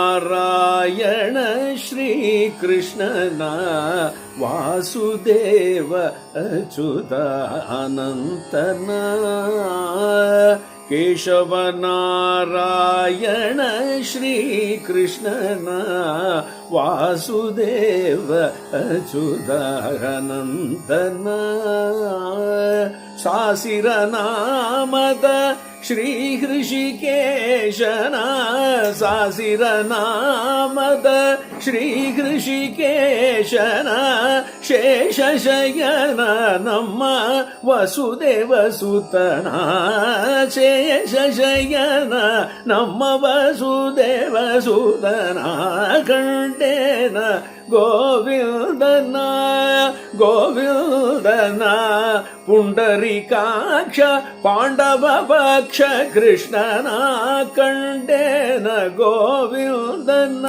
ಕೇಶವನಾರಾಯಣ ಶ್ರೀಕೃಷ್ಣನ ವಾಸುದೇವ ಅಚ್ಯುತ ಅನಂತನ ಕೇಶವನಾರಾಯಣ ಶ್ರೀಕೃಷ್ಣನ ವಾಸುದೇವ ಅಚ್ಯುತ ಅನಂತನ ಸಾಸಿರ ನಾಮದ ಶ್ರೀ ಹೃಷಿಕೇಶನ ಸಾಸಿರ ನಾಮದ ಶ್ರೀ ಹೃಷಿಕೇಶನ ಶೇಷಶಯನ ನಮ್ಮ ವಸುದೇವ ಸುತನ ಶೇಷಶಯನ ನಮ್ಮ ವಸುದೇವ ಸುತನ ಕಂಡೇನ ಗೋವಿಂದನ ಗೋವಿಂದನ ಪುಂಡರೀಕಾಕ್ಷ ಪಾಂಡವ ಪಕ್ಷ ಕೃಷ್ಣನ ಕಂಡೇನ ಗೋವಿಂದನ